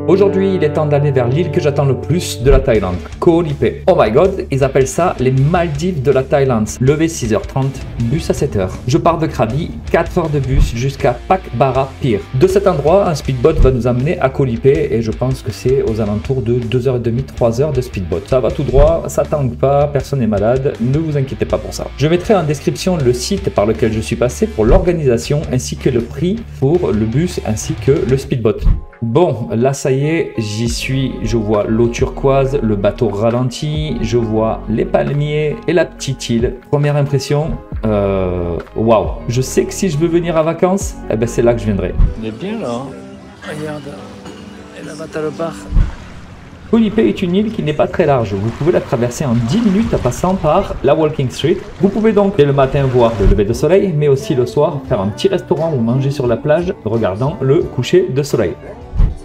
Aujourd'hui, il est temps d'aller vers l'île que j'attends le plus de la Thaïlande, Koh Lipe. Oh my god, ils appellent ça les Maldives de la Thaïlande. Levé 6h30, bus à 7h. Je pars de Krabi, 4 heures de bus jusqu'à Pak Bara Pier. De cet endroit, un speedboat va nous amener à Koh Lipe et je pense que c'est aux alentours de 2h30, 3h de speedboat. Ça va tout droit, ça tangue pas, personne n'est malade, ne vous inquiétez pas pour ça. Je mettrai en description le site par lequel je suis passé pour l'organisation ainsi que le prix pour le bus ainsi que le speedboat. Bon, là ça y est, j'y suis, je vois l'eau turquoise, le bateau ralenti, je vois les palmiers et la petite île. Première impression, waouh. Je sais que si je veux venir à vacances, eh ben c'est là que je viendrai. On est bien là, hein. Regarde, et là-bas t'as le bar. Koh Lipe est une île qui n'est pas très large, vous pouvez la traverser en 10 minutes en passant par la Walking Street. Vous pouvez donc dès le matin voir le lever de soleil, mais aussi le soir faire un petit restaurant ou manger sur la plage regardant le coucher de soleil.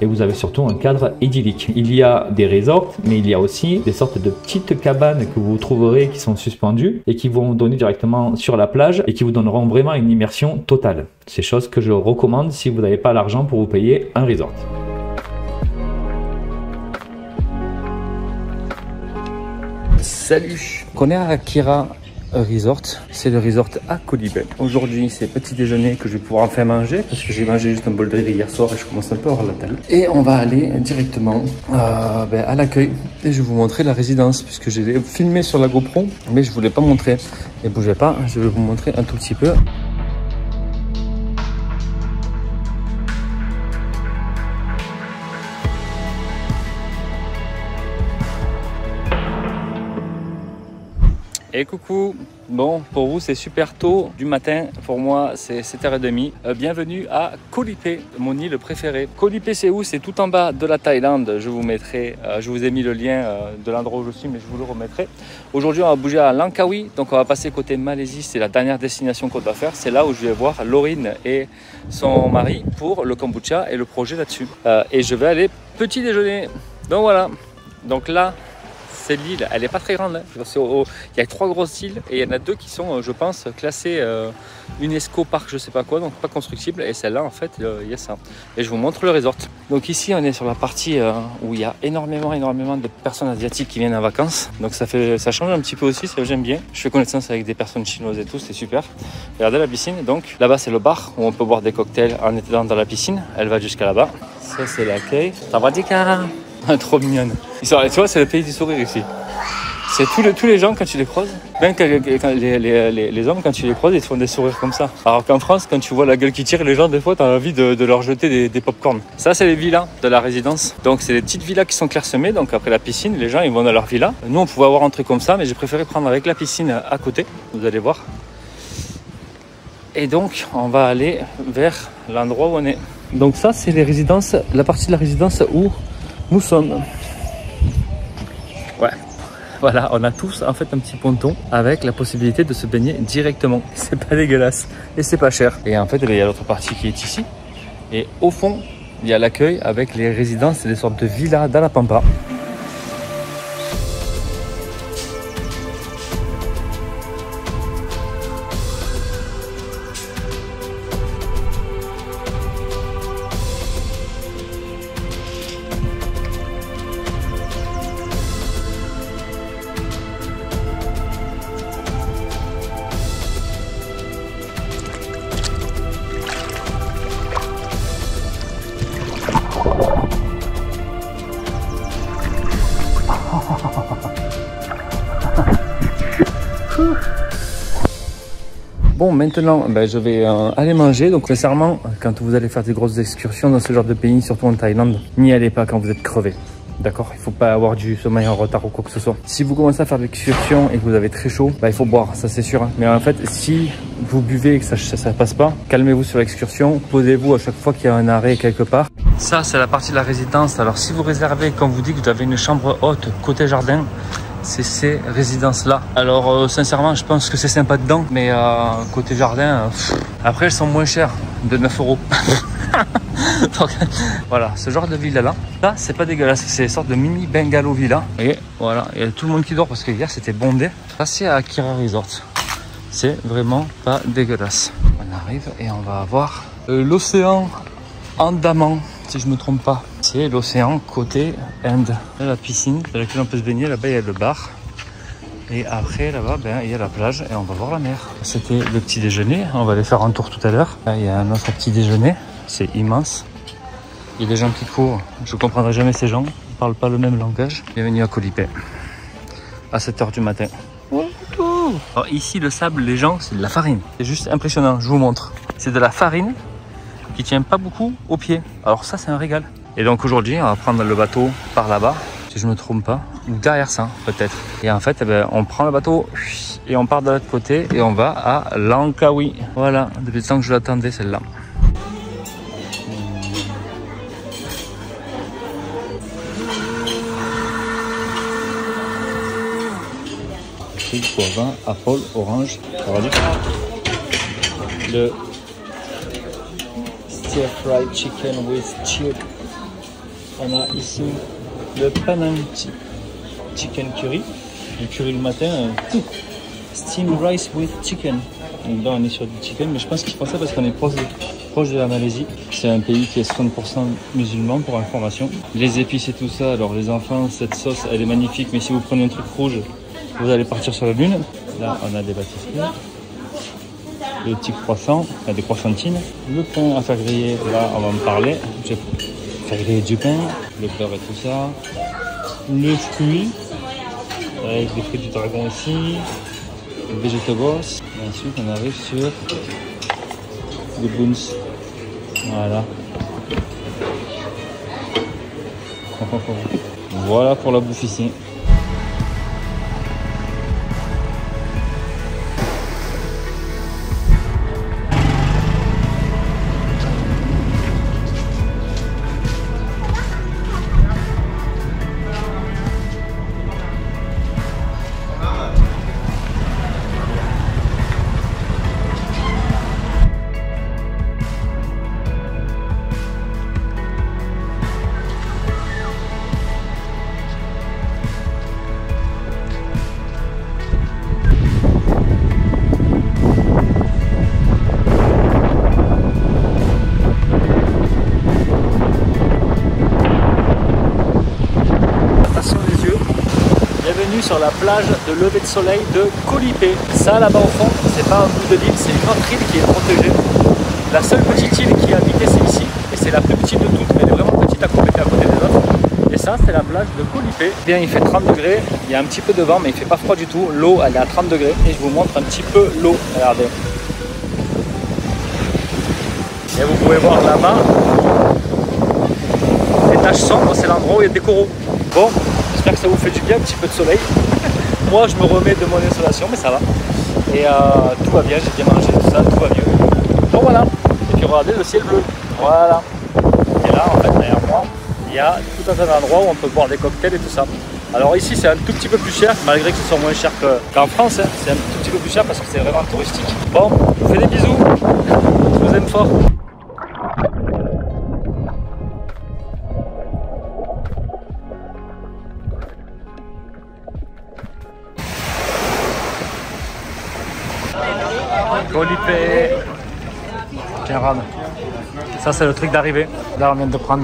Et vous avez surtout un cadre idyllique. Il y a des resorts, mais il y a aussi des sortes de petites cabanes que vous trouverez qui sont suspendues et qui vont donner directement sur la plage et qui vous donneront vraiment une immersion totale. C'est chose que je recommande si vous n'avez pas l'argent pour vous payer un resort. Salut, on est à Akira Resort, c'est le resort à Koh Lipe. Aujourd'hui c'est petit déjeuner que je vais pouvoir enfin manger parce que j'ai mangé juste un bol de riz hier soir et je commence un peu à avoir la dalle. Et on va aller directement à l'accueil et je vais vous montrer la résidence puisque j'ai filmé sur la GoPro mais je voulais pas montrer. Et bougez pas, je vais vous montrer un tout petit peu. Et coucou, bon pour vous c'est super tôt du matin, pour moi c'est 7h30. Bienvenue à Koh Lipe, mon île préférée. Koh Lipe c'est où? C'est tout en bas de la Thaïlande, je vous mettrai, je vous ai mis le lien de l'endroit où je suis mais je vous le remettrai. Aujourd'hui on va bouger à Langkawi, donc on va passer côté Malaisie, c'est la dernière destination qu'on doit faire. C'est là où je vais voir Laurine et son mari pour le kombucha et le projet là-dessus. Et je vais aller petit déjeuner, donc voilà, donc là c'est l'île, elle n'est pas très grande, hein. Il y a 3 grosses îles et il y en a 2 qui sont, je pense, classées UNESCO parc je sais pas quoi, donc pas constructible. Et celle-là, en fait, il y a ça. Et je vous montre le resort. Donc ici, on est sur la partie où il y a énormément de personnes asiatiques qui viennent en vacances. Donc ça change un petit peu aussi, ça j'aime bien. Je fais connaissance avec des personnes chinoises et tout, c'est super. Regardez la piscine, donc là-bas c'est le bar où on peut boire des cocktails en étant dans la piscine. Elle va jusqu'à là-bas. Ça c'est l'accueil. Savadika. Trop mignonne. Tu vois, c'est le pays du sourire ici. C'est tous les gens quand tu les croises, même quand les hommes quand tu les croises, ils te font des sourires comme ça. Alors qu'en France, quand tu vois la gueule qui tire, les gens des fois, tu as envie de leur jeter des pop-corn. Ça, c'est les villas de la résidence. Donc c'est des petites villas qui sont clairsemées. Donc après la piscine, les gens ils vont dans leur villa. Nous, on pouvait avoir un truc comme ça, mais j'ai préféré prendre avec la piscine à côté. Vous allez voir. Et donc, on va aller vers l'endroit où on est. Donc ça, c'est les résidences, la partie de la résidence où nous sommes. Ouais, voilà, on a tous en fait un petit ponton avec la possibilité de se baigner directement. C'est pas dégueulasse et c'est pas cher. Et en fait, il y a l'autre partie qui est ici. Et au fond, il y a l'accueil avec les résidences et des sortes de villas dans la pampa. Bon, maintenant, je vais aller manger. Donc, sincèrement, quand vous allez faire des grosses excursions dans ce genre de pays, surtout en Thaïlande, n'y allez pas quand vous êtes crevé. D'accord? Il ne faut pas avoir du sommeil en retard ou quoi que ce soit. Si vous commencez à faire de l'excursion et que vous avez très chaud, il faut boire, ça c'est sûr. Mais en fait, si vous buvez et que ça passe pas, calmez-vous sur l'excursion. Posez-vous à chaque fois qu'il y a un arrêt quelque part. Ça, c'est la partie de la résidence. Alors, si vous réservez, comme vous dit, que vous avez une chambre haute côté jardin, c'est ces résidences-là. Alors, sincèrement, je pense que c'est sympa dedans, mais côté jardin, après, elles sont moins chères, de 9 €. Donc, voilà, ce genre de villa-là, là, c'est pas dégueulasse. C'est une sorte de mini bungalow villa. Et voilà, il y a tout le monde qui dort parce que hier, c'était bondé. Ça, c'est à Akira Resort. C'est vraiment pas dégueulasse. On arrive et on va avoir l'océan Andaman, si je me trompe pas. C'est l'océan côté Inde. Là, la piscine dans laquelle on peut se baigner, là-bas il y a le bar. Et après là-bas, il y a la plage et on va voir la mer. C'était le petit déjeuner, on va aller faire un tour tout à l'heure. Là, il y a un autre petit déjeuner, c'est immense. Il y a des gens qui courent, je ne comprendrai jamais ces gens, ils ne parlent pas le même langage. Bienvenue à Koh Lipe, à 7 h du matin. Alors ici, le sable, les gens, c'est de la farine. C'est juste impressionnant, je vous montre. C'est de la farine qui tient pas beaucoup aux pieds. Alors ça, c'est un régal. Et donc aujourd'hui, on va prendre le bateau par là-bas, si je ne me trompe pas, ou derrière ça, peut-être. Et en fait, on prend le bateau et on part de l'autre côté et on va à Langkawi. Voilà, depuis le temps que je l'attendais, celle-là. Poivin, apple, orange. Le stir fried chicken with chip. On a ici le Panang chicken curry. Le curry le matin. Steamed rice with chicken. Donc là on est sur du chicken, mais je pense qu'ils font ça parce qu'on est proche de la Malaisie. C'est un pays qui est 60% musulman pour information. Les épices et tout ça, alors les enfants, cette sauce elle est magnifique, mais si vous prenez un truc rouge, vous allez partir sur la lune. Là, on a des pâtisseries, le petit croissant, des croissantines, le pain à faire griller. Là, on va en parler. Je vais faire griller du pain, le beurre et tout ça, le fruit, avec les fruits du dragon aussi, le vegetables. Et ensuite, on arrive sur les buns. Voilà. Voilà pour la bouffe ici. Sur la plage de lever de soleil de Koh Lipe. Ça là-bas au fond, c'est pas un bout de l'île, c'est une autre île qui est protégée. La seule petite île qui est habitée c'est ici, et c'est la plus petite de toutes, mais elle est vraiment petite à côté des autres. Et ça c'est la plage de Koh Lipe. Bien, il fait 30 degrés, il y a un petit peu de vent mais il fait pas froid du tout. L'eau elle est à 30 degrés et je vous montre un petit peu l'eau, regardez. Et vous pouvez voir là-bas, les taches sombres, c'est l'endroit où il y a des coraux. Bon, j'espère que ça vous fait du bien, un petit peu de soleil. Moi, je me remets de mon installation, mais ça va. Et tout va bien, j'ai bien mangé, tout ça, tout va mieux. Bon, voilà. Et puis regardez le ciel bleu. Voilà. Et là, en fait, derrière moi, il y a tout un tas d'endroits où on peut boire des cocktails et tout ça. Alors ici, c'est un tout petit peu plus cher, malgré que ce soit moins cher qu'en France. Hein. C'est un tout petit peu plus cher parce que c'est vraiment touristique. Bon, je vous fais des bisous. Je vous aime fort. Koh Lipe. Tiens, regarde. Ça, c'est le truc d'arrivée. Là, on vient de prendre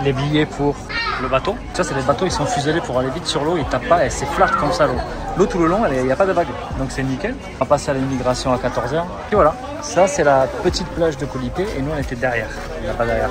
les billets pour le bateau. Ça, c'est les bateaux, ils sont fuselés pour aller vite sur l'eau. Ils tapent pas et c'est flat comme ça l'eau. L'eau tout le long, il n'y a pas de vague. Donc, c'est nickel. On va passer à l'immigration à 14 h. Et voilà. Ça, c'est la petite plage de Koh Lipe et nous, on était derrière. Il n'y a pas derrière.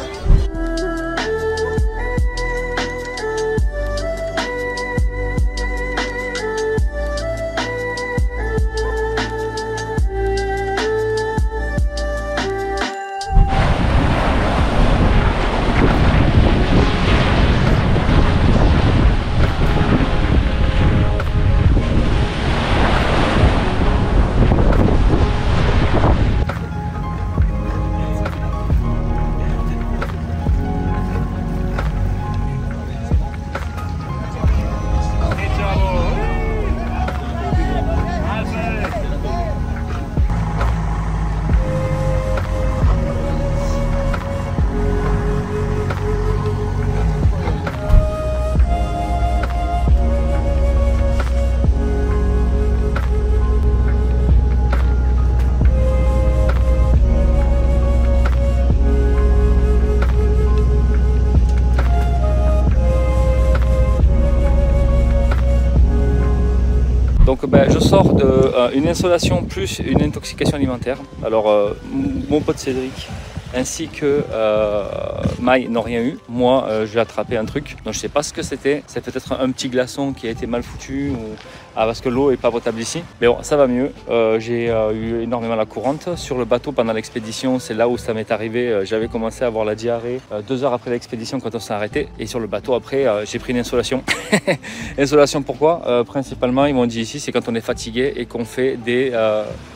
Donc je sors d'une insolation plus une intoxication alimentaire. Alors mon pote Cédric ainsi que Maï n'ont rien eu. Moi, j'ai attrapé un truc, donc je sais pas ce que c'était. C'est peut-être un petit glaçon qui a été mal foutu ou parce que l'eau est pas potable ici. Mais bon, ça va mieux. J'ai eu énormément la courante sur le bateau pendant l'expédition. C'est là où ça m'est arrivé. J'avais commencé à avoir la diarrhée 2 heures après l'expédition quand on s'est arrêté. Et sur le bateau après, j'ai pris une insolation. Insolation pourquoi principalement, ils m'ont dit ici, c'est quand on est fatigué et qu'on fait des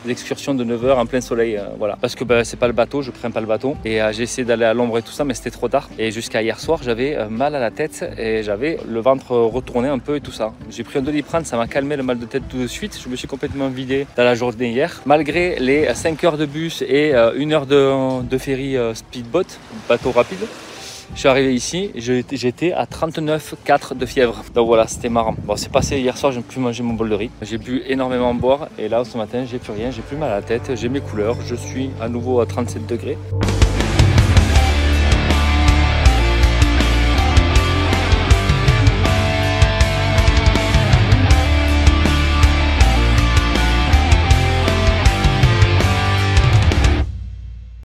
excursions de 9 heures en plein soleil. Voilà. Parce que c'est pas le bateau, je crains pas le bateau. Et j'ai essayé d'aller à l'ombre et tout ça, mais c'était trop tard. Et jusqu'à hier soir, j'avais mal à la tête et j'avais le ventre retourné un peu et tout ça. J'ai pris un Doliprane, ça m'a calmé le mal de tête tout de suite. Je me suis complètement vidé dans la journée hier. Malgré les 5 heures de bus et 1 heure de ferry speedboat, bateau rapide, je suis arrivé ici, j'étais à 39,4 de fièvre. Donc voilà, c'était marrant. Bon, c'est passé hier soir, j'ai pu manger mon bol de riz. J'ai bu énormément boire et là, ce matin, j'ai plus rien, j'ai plus mal à la tête, j'ai mes couleurs. Je suis à nouveau à 37 degrés.